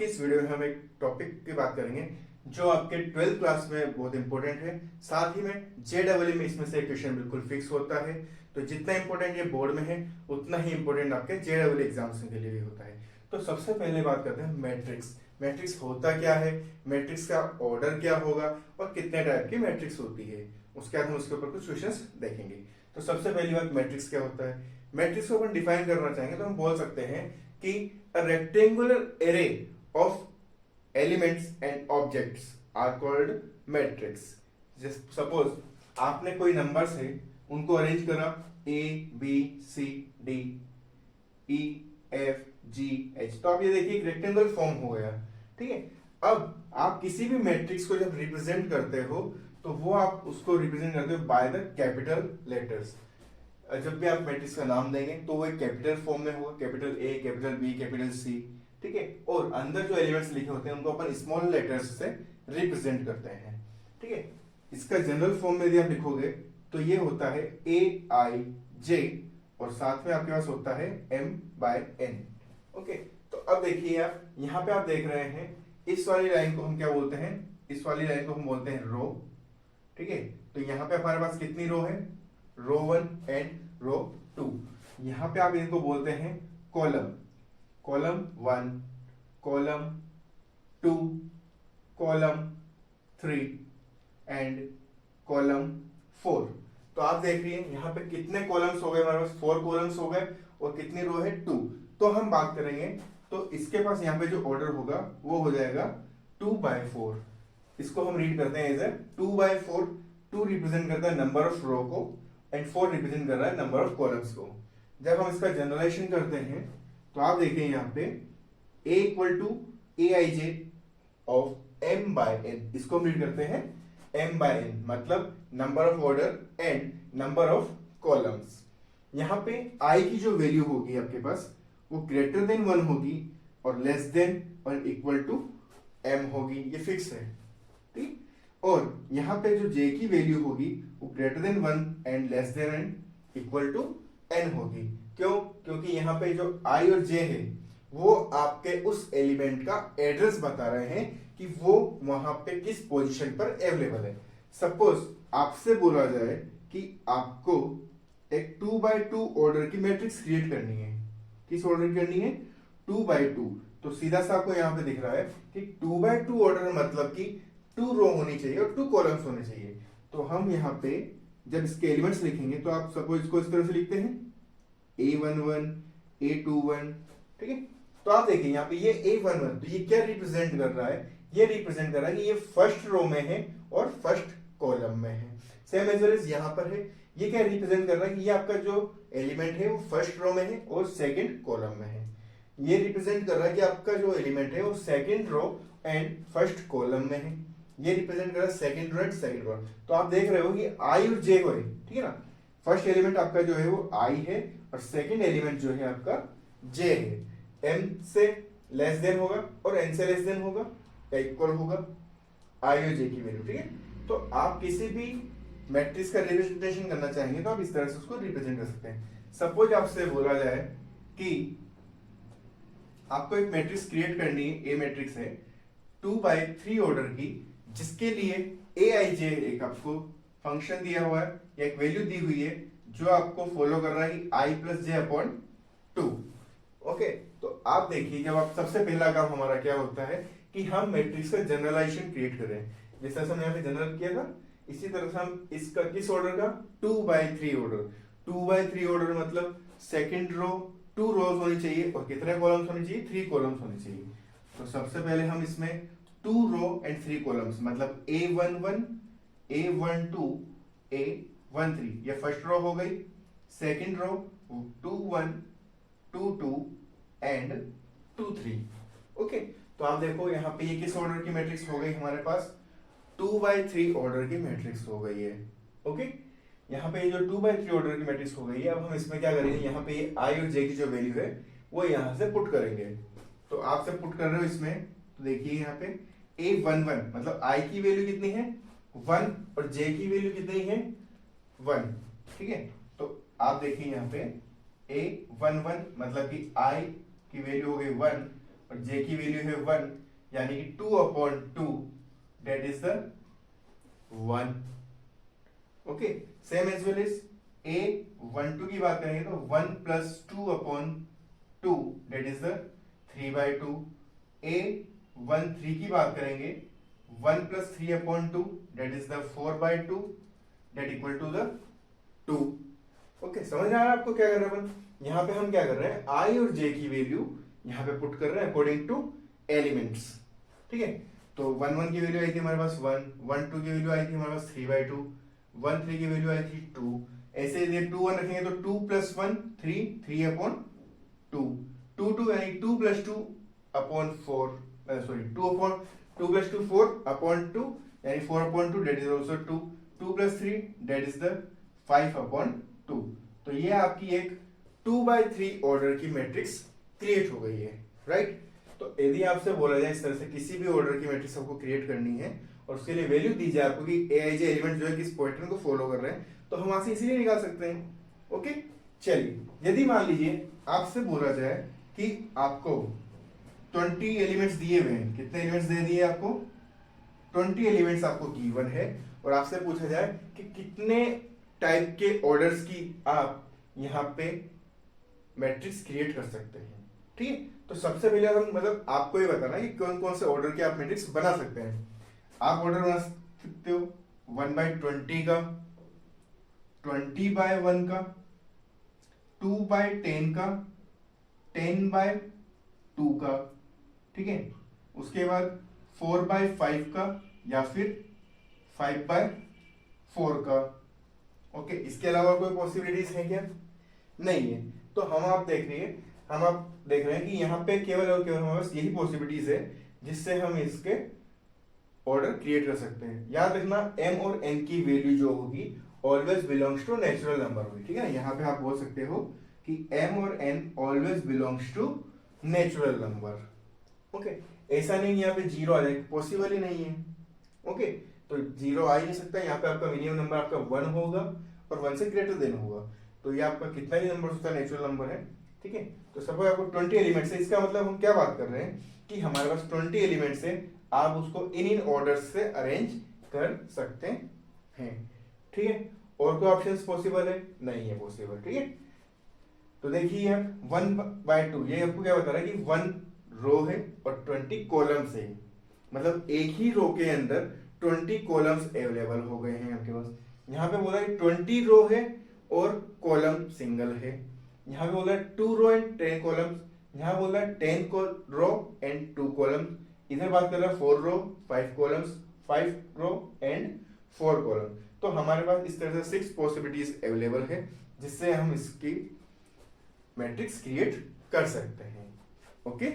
की इस वीडियो में हम एक टॉपिक की बात करेंगे जो आपके 12th क्लास में बहुत इंपॉर्टेंट है। साथ ही में जेडब्ल्यू में इसमें से एक क्वेश्चन बिल्कुल फिक्स होता है। तो जितना इंपॉर्टेंट ये बोर्ड में है उतना ही इंपॉर्टेंट आपके जेडब्ल्यू एग्जाम्स के लिए भी होता है। तो सबसे पहले बात करते हैं मैट्रिक्स। मैट्रिक्स होता क्या है, मैट्रिक्स का ऑर्डर क्या होगा और कितने टाइप की मैट्रिक्स होती है, उसके बाद हम उसके ऊपर कुछ क्वेश्चंस देखेंगे। तो सबसे पहली बात, मैट्रिक्स क्या होता है। मैट्रिक्स को अपन डिफाइन करना चाहेंगे तो हम बोल सकते हैं कि a rectangular array of elements and objects are called matrix. Just suppose आपने कोई नंबर से उनको अरेंज करा A, B, C, D, E, F, G, H, तो आप ये देखिए एक रेक्टेंगुलर फॉर्म हो गया। ठीक है, अब आप किसी भी मैट्रिक्स को जब रिप्रेजेंट करते हो तो वो आप उसको रिप्रेजेंट करते हो बाय द कैपिटल लेटर्स। जब भी आप मैट्रिक्स का नाम देंगे तो वो एक कैपिटल फॉर्म में होगा, capital A, capital B, capital C. ठीक है, और अंदर जो एलिमेंट्स लिखे होते हैं उनको अपन स्मॉल लेटर्स से रिप्रेजेंट करते हैं। ठीक है, इसका जनरल फॉर्म में यदि आप लिखोगे तो ये होता है ए आई जे और साथ में आपके पास होता है एम बाय एन। ओके, तो अब देखिए आप यहाँ पे आप देख रहे हैं इस वाली लाइन को हम क्या बोलते हैं, इस वाली लाइन को हम बोलते हैं रो। ठीक है, तो यहाँ पे हमारे पास कितनी रो है, रो 1 एंड रो 2। यहां पे आप इनको बोलते हैं column, column 1, column 2, column 3 and column 4। तो आप देख रही हैं यहां पे कितने कॉलम्स हो गए, हमारे पास 4 कॉलम्स हो गए और कितनी रो है 2। तो हम बात करेंगे तो इसके पास यहाँ पे जो ऑर्डर होगा वो हो जाएगा 2/4। इसको हम रीड करते हैं एज ए 2/4। 2 रिप्रेजेंट करता है नंबर ऑफ रो को एंड 4 रिप्रेजेंट कर रहा है नंबर ऑफ कॉलम्स को। जब हम इसका जनरलाइजेशन करते हैं तो आप देखिए यहाँ पे a equal to a i j of m by n, इसको हम रीड करते हैं m बाय n, मतलब number of order and number of columns. यहाँ पे i की जो वैल्यू होगी आपके पास वो ग्रेटर देन 1 होगी और लेस देन और इक्वल टू m होगी, ये फिक्स है। ठीक, और यहाँ पे जो j की वैल्यू होगी वो greater than 1 and less than and equal to n होगी। क्यों? क्योंकि यहाँ पे जो i और j है वो आपके उस एलिमेंट का एड्रेस बता रहे हैं कि वो वहां पे किस पोजीशन पर अवेलेबल है। सपोज आपसे बोला जाए कि आपको एक 2/2 ऑर्डर की मैट्रिक्स क्रिएट करनी है, किस ऑर्डर की करनी है, 2/2। तो सीधा सा आपको यहाँ पे दिख रहा है कि 2/2 ऑर्डर मतलब कि 2 रो होनी चाहिए और 2 कॉलम्स होने चाहिए। तो हम यहाँ पे जब इसके एलिमेंट्स लिखेंगे तो आप सपोज इसको इस तरह से लिखते हैं A11, A21। ठीक है, तो आप देखिए यहाँ पे ये A11, तो ये क्या रिप्रेजेंट कर रहा है, ये रिप्रेजेंट कर रहा है कि ये फर्स्ट रो में है और फर्स्ट कॉलम में है। सेम एज वेल एज यहाँ पर है, ये क्या रिप्रेजेंट कर रहा है कि ये आपका जो एलिमेंट है वो फर्स्ट रो में है और सेकंड कॉलम में है। ये रिप्रेजेंट कर रहा है कि आपका जो एलिमेंट है वो second row and first column में है। ये रिप्रेजेंट कर रहा है second row and second row. तो आप देख रहे हो कि आई और जे को है, ठीक है ना। फर्स्ट एलिमेंट आपका जो है वो आई है और सेकंड एलिमेंट जो है आपका जे है। एम से लेस देन होगा और एन से लेस देन होगा या इक्वल होगा आई और जे की वैल्यू। ठीक है, तो आप किसी भी मैट्रिक्स का रिप्रेजेंटेशन करना चाहेंगे तो आप इस तरह से उसको रिप्रेजेंट कर सकते हैं। सपोज आपसे बोला जाए कि आपको एक मैट्रिक्स क्रिएट करनी है, ए मैट्रिक्स है 2/3 ऑर्डर की, जिसके लिए ए आई जे एक आपको फंक्शन दिया हुआ है या एक वैल्यू दी हुई है जो आपको फॉलो कर रहा है कि आई प्लस जे अपॉन 2। ओके, तो आप देखिए जब आप सबसे पहला काम हमारा क्या होता है कि हम मैट्रिक्स का जनरलाइजेशन क्रिएट करें। जैसे हमने यहाँ पे जनरल किया था इसी तरह से हम इसका किस ऑर्डर का, 2/3 ऑर्डर। 2/3 ऑर्डर मतलब सेकंड रो 2 रोज होनी चाहिए और कितने कॉलम्स होने चाहिए, 3 कॉलम्स होने चाहिए। तो सबसे पहले हम इसमें 2 रो एंड 3 कॉलम्स मतलब A11, A12, A13, ये फर्स्ट रो हो गई। Second row 21, 22 and 23। ओके, तो आप देखो यहाँ पे ये किस ऑर्डर की मैट्रिक्स हो गई, हमारे पास 2/3 ऑर्डर की मैट्रिक्स हो गई है। ओके, यहाँ पे जो 2/3 ऑर्डर की मैट्रिक्स हो गई है, अब हम इसमें क्या करेंगे, यहाँ पे ये आई और जे की जो वैल्यू है वो यहाँ से पुट करेंगे। तो आप से पुट कर रहे हो इसमें, तो देखिए यहाँ पे A11 मतलब आई की वैल्यू कितनी है 1 और जे की वैल्यू कितनी है 1। ठीक है, तो आप देखिए यहाँ पे A11 मतलब कि आई की वैल्यू हो गई 1 और जे की वैल्यू है 1, यानी कि 2/2 that is the 1। Okay, same as well as A12 की बात करेंगे तो 1 + 2/2 दैट इज द 3/2। A13 की बात करेंगे 1 + 3/2 that is the 4/2 that equal to the 2। Okay, समझ में आ रहा है आपको क्या कर रहे हैं अपन? यहाँ पे हम क्या कर रहे हैं, I और J की वैल्यू यहाँ पे पुट कर रहे हैं अकॉर्डिंग टू एलिमेंट्स। ठीक है, तो 1 1 की वैल्यू आई थी हमारे पास 1, 1 2 की वैल्यू आई थी हमारे पास 3/2, 1 3 की वैल्यू आई थी 2। ऐसे यदि 2 1 रखेंगे तो 2 + 1 3, 3/2, 2 2 यानी 2 + 2/4, सॉरी 2 + 2 4/2 यानी 4/2 that is also 2, 2 + 3 that is the 5/2। तो ये आपकी एक 2/3 ऑर्डर की मैट्रिक्स क्रिएट हो गई है, राइट। तो यदि आपसे बोला जाए इस तरह से किसी भी ऑर्डर की मैट्रिक्स आपको क्रिएट करनी है और उसके लिए वैल्यू दी जाए आपको कि Aij एलिमेंट जो है किस पैटर्न को फॉलो कर रहे हैं, तो हम वहां से इसीलिए निकाल सकते हैं। ओके, चलिए यदि मान लीजिए आपसे बोला जाए कि आपको 20 एलिमेंट्स दिए हुए हैं, कितने एलिमेंट्स दे दिए आपको, 20 एलिमेंट्स आपको गिवन है, और आपसे पूछा जाए कि कितने टाइप के ऑर्डर्स की आप यहाँ पे मैट्रिक्स क्रिएट कर सकते हैं। ठीक है, तो सबसे पहले हम मतलब आपको ये बताना कि कौन कौन से ऑर्डर के आप मैट्रिक्स बना सकते हैं। आप ऑर्डर बना सकते हो 1/20 का, 20/1 का, 2/10 का, 10/2 का। ठीक है, उसके बाद 4/5 का या फिर 5/4 का। ओके, इसके अलावा कोई पॉसिबिलिटीज है क्या? नहीं है। तो हम आप देख रहे हैं कि यहाँ पे केवल और केवल हमारे पास यही पॉसिबिलिटीज है जिससे हम इसके ऑर्डर क्रिएट कर सकते हैं। याद रखना m और n की वैल्यू जो होगी always belongs to natural number होगी। ठीक है ना, यहाँ पे आप बोल सकते हो कि m और n always belongs to natural number. Okay, ऐसा नहीं यहाँ पे जीरो आ जाए, पॉसिबल ही नहीं है। ओके, तो जीरो आ ही नहीं सकता। यहाँ पे आपका मिनिमम नंबर आपका 1 होगा और 1 से ग्रेटर देन होगा, तो ये आपका कितना भी नंबर होता है नेचुरल नंबर है। ठीक है, तो सपोज आपको 20 एलिमेंट्स है, इसका मतलब हम क्या बात कर रहे हैं कि हमारे पास 20 एलिमेंट्स है, आप उसको इन ऑर्डर से अरेंज कर सकते हैं। ठीक है, और कोई ऑप्शंस पॉसिबल है? नहीं है पॉसिबल। ठीक है, तो देखिए 1/2 ये आपको क्या बता रहा है कि 1 रो है और 20 कॉलम्स है, मतलब एक ही रो के अंदर 20 कॉलम्स अवेलेबल हो गए हैं आपके पास। यहाँ पे बोला है 20 रो है और कॉलम सिंगल है। यहाँ पे बोला है 2 रो एंड 10 कॉलम्स, यहाँ बोला है 10 रो एंड 2 कॉलम्स, इधर बात कर रहा है 4 रो 5 कॉलम्स, 5 रो एंड 4 कॉलम। तो हमारे पास इस तरह से 6 पॉसिबिलिटीज अवेलेबल है जिससे हम इसकी मैट्रिक्स क्रिएट कर सकते हैं। ओके।